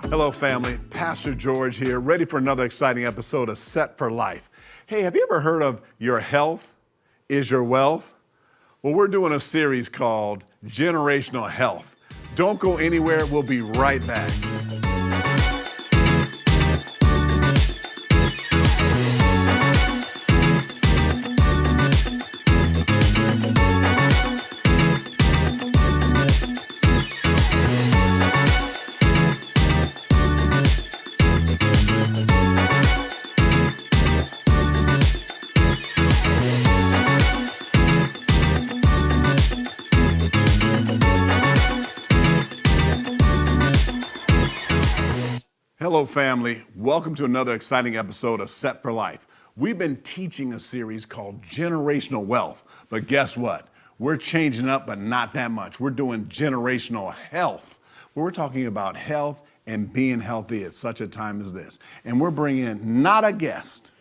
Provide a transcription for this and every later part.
Hello, family. Pastor George here, ready for another exciting episode of Set for Life. Hey, have you ever heard of your health is your wealth? Well, we're doing a series called Generational Health. Don't go anywhere. We'll be right back. Hello, family. Welcome to another exciting episode of Set for Life. We've been teaching a series called Generational Wealth, but guess what? We're changing up, but not that much. We're doing generational health. We're talking about health and being healthy at such a time as this. And we're bringing in not a guest,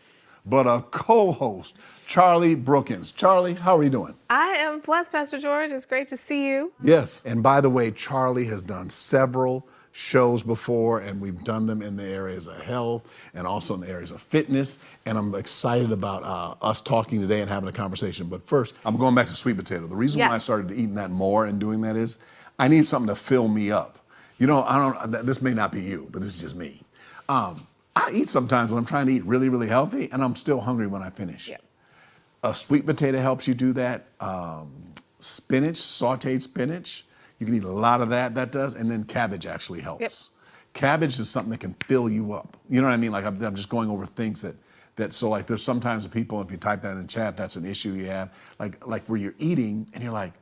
but a co-host, Charlie Brookins. Charlie, how are you doing? I am blessed, Pastor George. It's great to see you. Yes. And by the way, Charlie has done several shows before, and we've done them in the areas of health and also in the areas of fitness. And I'm excited about us talking today and having a conversation. But first, I'm going back to sweet potato. The reason why I started eating that more and doing that is I need something to fill me up. You know, this may not be you, but this is just me. I eat sometimes when I'm trying to eat really, really healthy, and I'm still hungry when I finish. Yep. A sweet potato helps you do that. Spinach, sauteed spinach, you can eat a lot of that does, and then cabbage actually helps. Yep. Cabbage is something that can fill you up. You know what I mean? Like I'm just going over things so like there's sometimes people, if you type that in the chat, that's an issue you have. Like where you're eating and you're like,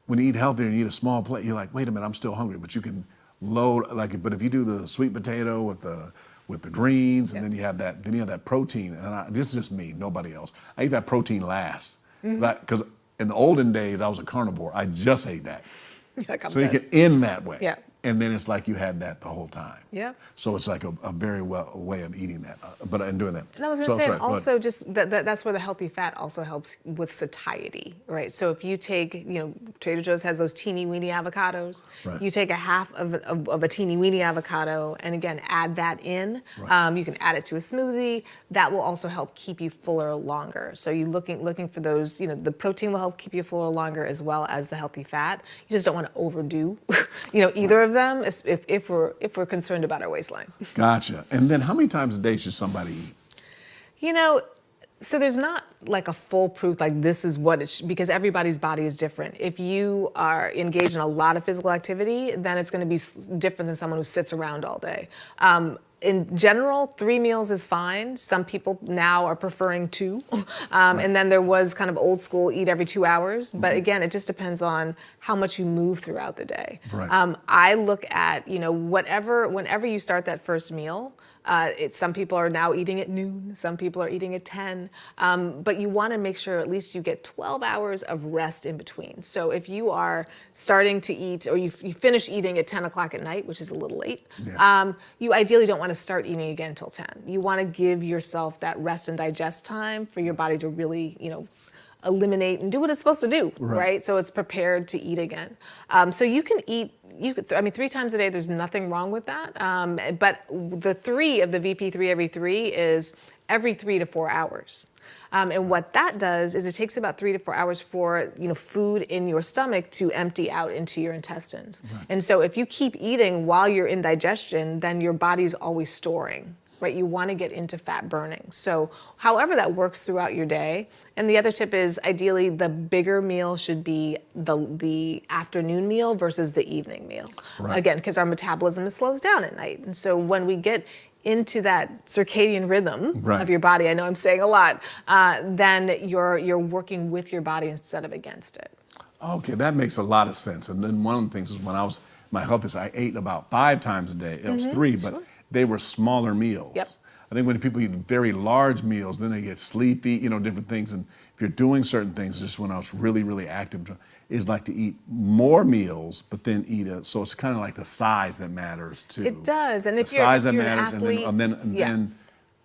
when you eat healthy and you eat a small plate, you're like, wait a minute, I'm still hungry. But you can load, but if you do the sweet potato with the greens, and then you have that protein, and this is just me, nobody else. I eat that protein last. Because in the olden days, I was a carnivore. I just ate that. So you can end that way. Yeah. And then it's like you had that the whole time. Yeah. So it's like a very way of eating that, and doing that. And I was going to say, also just that's where the healthy fat also helps with satiety, right? So if you take, Trader Joe's has those teeny weeny avocados. Right. You take a half of a teeny weeny avocado, and again, add that in. Right. You can add it to a smoothie. That will also help keep you fuller longer. So you're looking for those, the protein will help keep you fuller longer as well as the healthy fat. You just don't want to overdo, either of them if we're concerned about our waistline. Gotcha. And then how many times a day should somebody eat? So there's not like a foolproof, like this is what because everybody's body is different. If you are engaged in a lot of physical activity, then it's going to be different than someone who sits around all day. In general, 3 meals is fine. Some people now are preferring 2. And then there was kind of old school, eat every 2 hours. But again, it just depends on how much you move throughout the day. Right. I look at, whenever you start that first meal, some people are now eating at noon, some people are eating at 10, but you want to make sure at least you get 12 hours of rest in between. So if you are starting to eat, or you finish eating at 10 o'clock at night, which is a little late, you ideally don't want to start eating again until 10. You want to give yourself that rest and digest time for your body to really, eliminate and do what it's supposed to do, right? So it's prepared to eat again. So you can eat, 3 times a day, there's nothing wrong with that. But the 3 of the VP3 every 3 is every 3 to 4 hours. And what that does is it takes about 3 to 4 hours for food in your stomach to empty out into your intestines. Right. And so if you keep eating while you're in digestion, then your body's always storing. Right, you want to get into fat burning. So however that works throughout your day. And the other tip is ideally the bigger meal should be the afternoon meal versus the evening meal. Right. Again, because our metabolism slows down at night. And so when we get into that circadian rhythm of your body, I know I'm saying a lot, then you're working with your body instead of against it. Okay, that makes a lot of sense. And then one of the things is when my health I ate about 5 times a day. It was 3, but they were smaller meals. Yep. I think when people eat very large meals, then they get sleepy, different things. And if you're doing certain things, just when I was really, really active, is like to eat more meals, but then so it's kind of like the size that matters too. It does, and if the size that matters, and then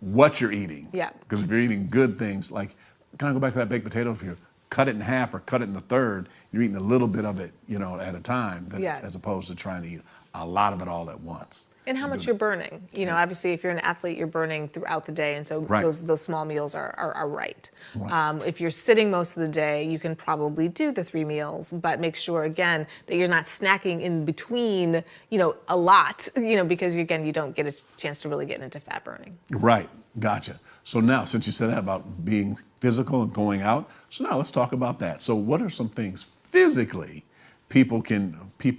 what you're eating. Yeah. Because if you're eating good things, like kind of go back to that baked potato. If you cut it in half or cut it in a third, you're eating a little bit of it, at a time, as opposed to trying to eat a lot of it all at once. And how much you're burning. You know, obviously, if you're an athlete, you're burning throughout the day, and so Right. those small meals are right. Right. If you're sitting most of the day, you can probably do the 3 meals, but make sure again that you're not snacking in between. You know, a lot. You know, because again, you don't get a chance to really get into fat burning. Right, gotcha. So now, since you said that about being physical and going out, so now let's talk about that. So what are some things physically people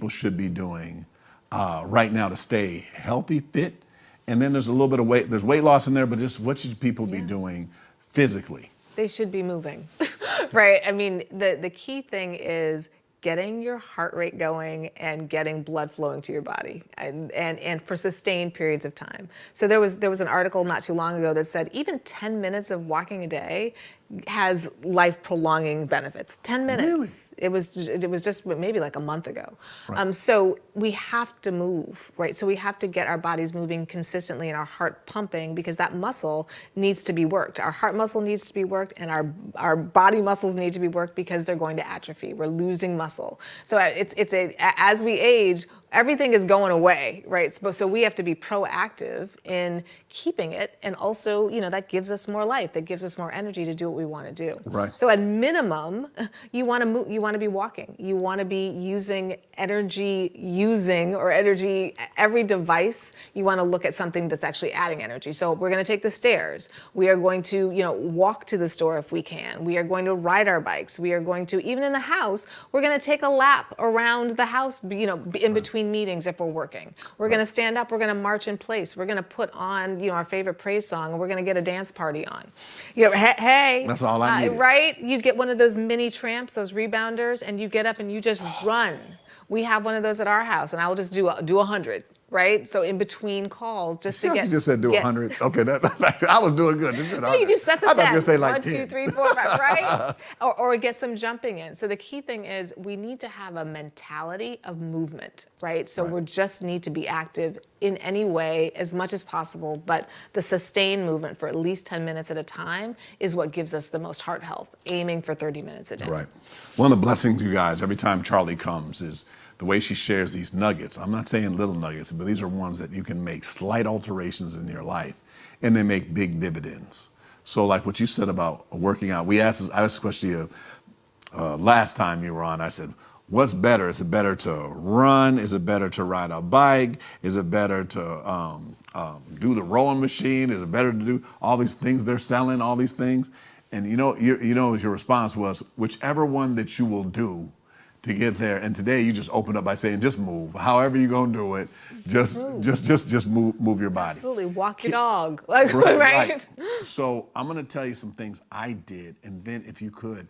should be doing right now to stay healthy, fit? And then there's a little bit of there's weight loss in there, but just what should people be doing physically? They should be moving, right? I mean, the key thing is getting your heart rate going and getting blood flowing to your body and for sustained periods of time. So there was an article not too long ago that said even 10 minutes of walking a day has life prolonging benefits. 10 minutes. Really? It was just maybe like a month ago. Right. So we have to move, right? So we have to get our bodies moving consistently and our heart pumping because that muscle needs to be worked. Our heart muscle needs to be worked and our body muscles need to be worked because they're going to atrophy. We're losing muscle. So as we age, everything is going away, right? So we have to be proactive in keeping it, and also, you know, that gives us more life, that gives us more energy to do what we want to do. Right. So at minimum, you want to move, you want to be walking, you want to be using every device. You want to look at something that's actually adding energy. So we're going to take the stairs. We are going to, you know, walk to the store if we can. We are going to ride our bikes. We are going to, even in the house, we're going to take a lap around the house, you know, in between meetings if we're working. We're going to stand up, we're going to march in place. We're going to put on, you know, our favorite praise song, and we're going to get a dance party on. You know, hey. That's all I need. Right? You get one of those mini tramps, those rebounders, and you get up and you just run. We have one of those at our house, and I will just do 100. Right? So in between calls, just to get. You just said do 100. Okay, I was doing good. No, you do sets of 10. I thought you say like 1, 10. 2, 3, 4, 5, right? or get some jumping in. So the key thing is we need to have a mentality of movement, right? So we just need to be active in any way as much as possible, but the sustained movement for at least 10 minutes at a time is what gives us the most heart health, aiming for 30 minutes a day. Right. One of the blessings, you guys, every time Charlie comes is the way she shares these nuggets. I'm not saying little nuggets, but these are ones that you can make slight alterations in your life and they make big dividends. So like what you said about working out, I asked this question to you last time you were on. I said, what's better? Is it better to run? Is it better to ride a bike? Is it better to do the rowing machine? Is it better to do all these things they're selling, all these things? And your response was, whichever one that you will do to get there. And today you just opened up by saying, just move. However you're gonna do it, just move your body. Absolutely, walk your dog. Like, right. So I'm gonna tell you some things I did, and then if you could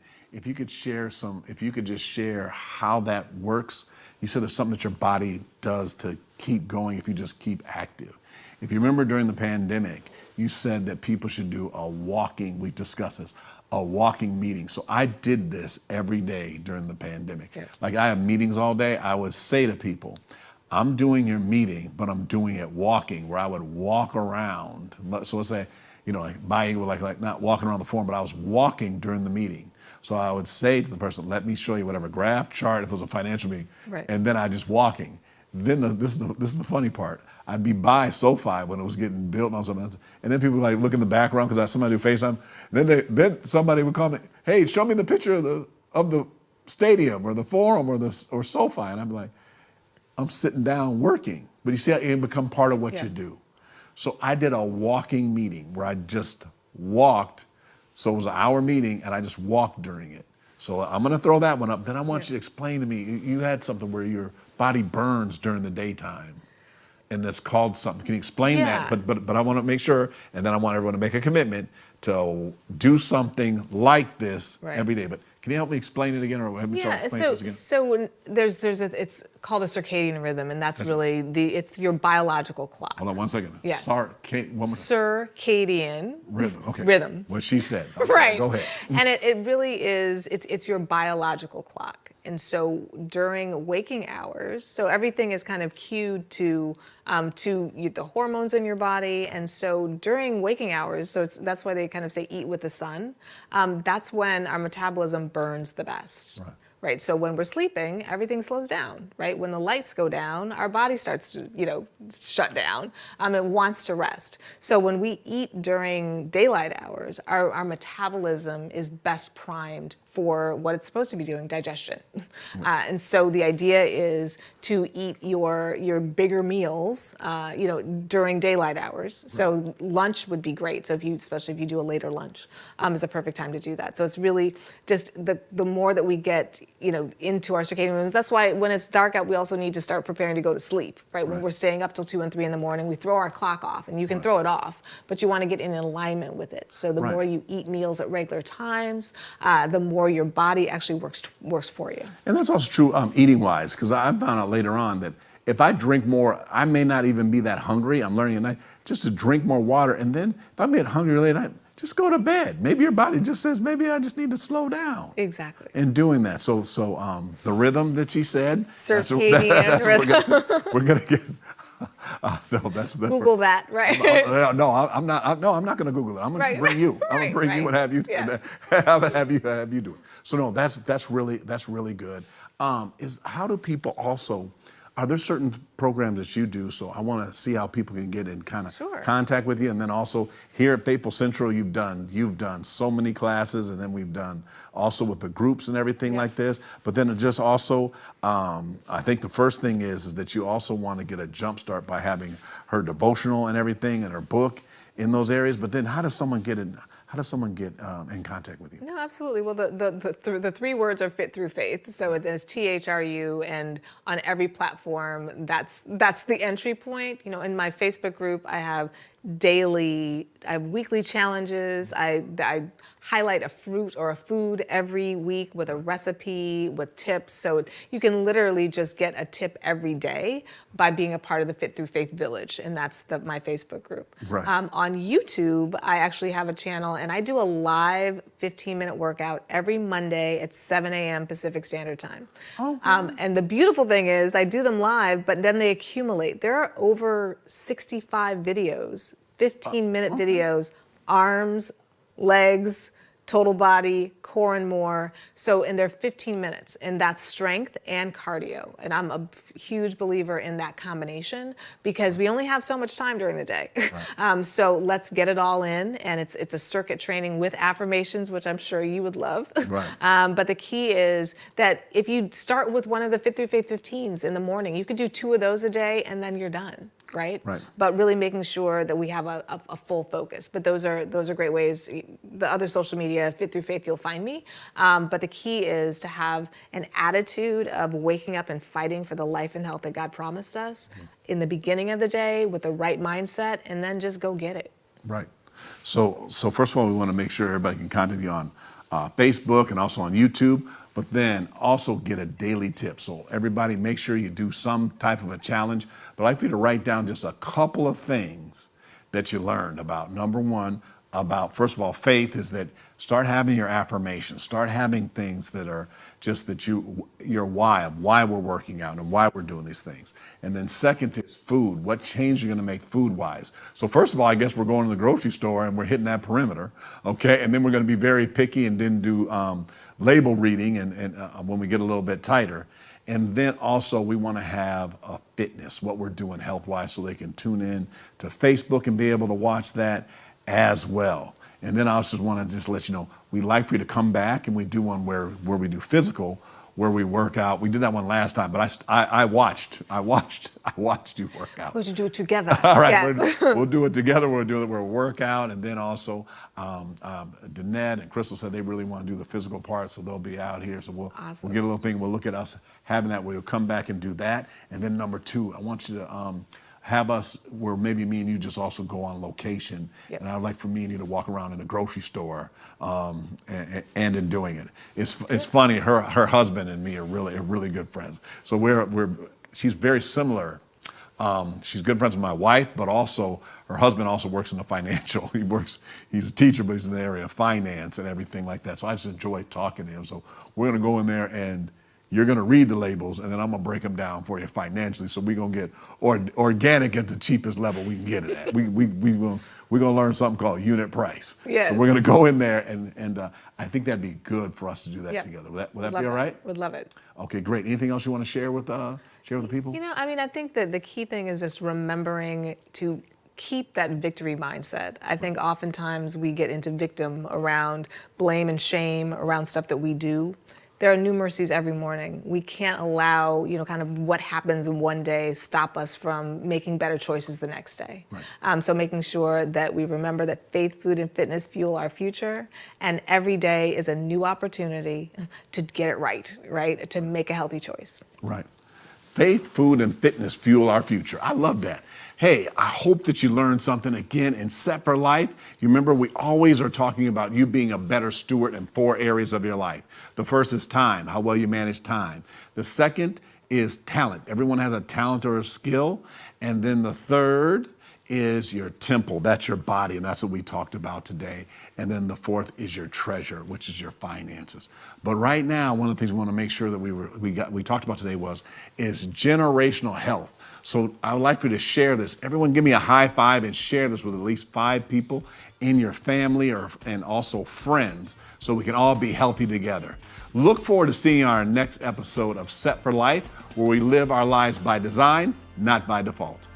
just share how that works. You said there's something that your body does to keep going if you just keep active. If you remember during the pandemic, you said that people should do we discussed this, a walking meeting. So I did this every day during the pandemic. Yeah. Like I have meetings all day. I would say to people, I'm doing your meeting, but I'm doing it walking, where I would walk around. So let's say, like not walking around the forum, but I was walking during the meeting. So I would say to the person, let me show you whatever graph, chart, if it was a financial meeting, and then I just walking. Then this is the funny part. I'd be by SoFi when it was getting built on something else. And then people would like look in the background because I had somebody do FaceTime. Then somebody would comment, hey, show me the picture of the stadium or the forum or SoFi. And I'd be like, I'm sitting down working. But you see how it can become part of what you do. So I did a walking meeting where I just walked. So it was an hour meeting and I just walked during it. So I'm gonna throw that one up. Then I want you to explain to me, you had something where your body burns during the daytime. And that's called something. Can you explain that? But I want to make sure, and then I want everyone to make a commitment to do something like this every day. But can you help me explain it again, or help me explain it again? So it's called a circadian rhythm, and that's really it's your biological clock. Hold on 1 second. Yeah. Circadian rhythm. Okay. Rhythm. What she said. Right. Go ahead. And it really is. It's your biological clock. And so during waking hours, so everything is kind of cued to the hormones in your body. And so during waking hours, so that's why they kind of say eat with the sun. That's when our metabolism burns the best. right? So when we're sleeping, everything slows down, right? When the lights go down, our body starts to, shut down. It wants to rest. So when we eat during daylight hours, our metabolism is best primed for what it's supposed to be doing, digestion. And so the idea is to eat your bigger meals, during daylight hours. So lunch would be great. So especially if you do a later lunch, is a perfect time to do that. So it's really just the more that we get, into our circadian rhythms. That's why when it's dark out, we also need to start preparing to go to sleep, right? When we're staying up till 2 and 3 in the morning, we throw our clock off, and you can throw it off, but you want to get in alignment with it. So the more you eat meals at regular times, the more your body actually works for you. And that's also true eating wise, because I found out later on that if I drink more, I may not even be that hungry. I'm learning at night just to drink more water. And then if I get hungry late at night, just go to bed. Maybe your body just says, maybe I just need to slow down. Exactly. In doing that. So the rhythm that she said. Circadian rhythm. We're gonna get. No, that's Google that, right? No, I'm not. I'm not going to Google it. I'm going to bring you. I'm going to bring you and have you. Have you do it. So no, that's really good. How do people also? Are there certain programs that you do? So I want to see how people can get in kind of contact with you, and then also here at Faithful Central, you've done so many classes, and then we've done also with the groups and everything like this. But then it just also, I think the first thing is that you also want to get a jump start by having her devotional and everything, and her book in those areas. But then how does someone get in? How does someone get in contact with you? No, absolutely. Well, the 3 words are Fit Through Faith. So it's THRU, and on every platform, that's the entry point. In my Facebook group, I have weekly challenges. I highlight a fruit or a food every week with a recipe, with tips. So you can literally just get a tip every day by being a part of the Fit Through Faith Village, and that's my Facebook group. Right. On YouTube, I actually have a channel, and I do a live 15-minute workout every Monday at 7 a.m. Pacific Standard Time. And the beautiful thing is I do them live, but then they accumulate. There are over 65 videos, 15-minute videos, arms, legs, total body, core, and more. So, and they're 15 minutes, and that's strength and cardio. And I'm a huge believer in that combination because we only have so much time during the day. Right. So let's get it all in, and it's a circuit training with affirmations, which I'm sure you would love. Right. But the key is that if you start with one of the Fit Through Faith 15s in the morning, you could do 2 of those a day, and then you're done. Right? But really making sure that we have a full focus. But those are great ways. The other social media, Fit Through Faith, you'll find me. But the key is to have an attitude of waking up and fighting for the life and health that God promised us in the beginning of the day with the right mindset, and then just go get it. Right. So first of all, we want to make sure everybody can contact you on Facebook and also on YouTube, but then also get a daily tip. So everybody make sure you do some type of a challenge. But I'd like for you to write down just a couple of things that you learned about. Number one, about, first of all, faith is that start having your affirmations, start having things that are just that your why of why we're working out and why we're doing these things. And then second is food. What change you're going to make food wise. So first of all, I guess we're going to the grocery store and we're hitting that perimeter. Okay. And then we're going to be very picky and then do label reading and when we get a little bit tighter. And then also we want to have a fitness, what we're doing health wise, so they can tune in to Facebook and be able to watch that as well. And then I also just want to just let you know, we'd like for you to come back and we do one where we do physical, where we work out. We did that one last time, but I watched you work out. We should do it together. All right, yes. We'll do it together. We'll do it where we work out, and then also Danette and Crystal said they really want to do the physical part, so they'll be out here. So we'll get a little thing. We'll look at us having that. We'll come back and do that. And then number 2, I want you to have us where maybe me and you just also go on location. Yep. And I'd like for me and you to walk around in a grocery store and in doing it. It's funny, her husband and me are really good friends. So she's very similar. She's good friends with my wife, but also her husband also works in the financial. He's a teacher, but he's in the area of finance and everything like that. So I just enjoy talking to him. So we're gonna go in there and you're going to read the labels, and then I'm going to break them down for you financially. So we're going to get organic at the cheapest level we can get it at. we're going to learn something called unit price. Yes. So we're going to go in there, and I think that'd be good for us to do that Yep. together. Would that be all right? Would love it. Okay, great. Anything else you want to share with the people? You know, I mean, I think that the key thing is just remembering to keep that victory mindset. I think oftentimes we get into victim around blame and shame around stuff that we do. There are new mercies every morning. We can't allow, kind of what happens in one day stop us from making better choices the next day. Right. So making sure that we remember that faith, food, and fitness fuel our future, and every day is a new opportunity to get it right? To make a healthy choice. Right. Faith, food, and fitness fuel our future. I love that. Hey, I hope that you learned something again in Set for Life. You remember, we always are talking about you being a better steward in 4 areas of your life. The first is time, how well you manage time. The second is talent. Everyone has a talent or a skill. And then the third is your temple. That's your body, and that's what we talked about today. And then the fourth is your treasure, which is your finances. But right now, one of the things we want to make sure that we talked about today is generational health. So I would like for you to share this. Everyone give me a high five and share this with at least 5 people in your family and also friends, so we can all be healthy together. Look forward to seeing our next episode of Set for Life, where we live our lives by design, not by default.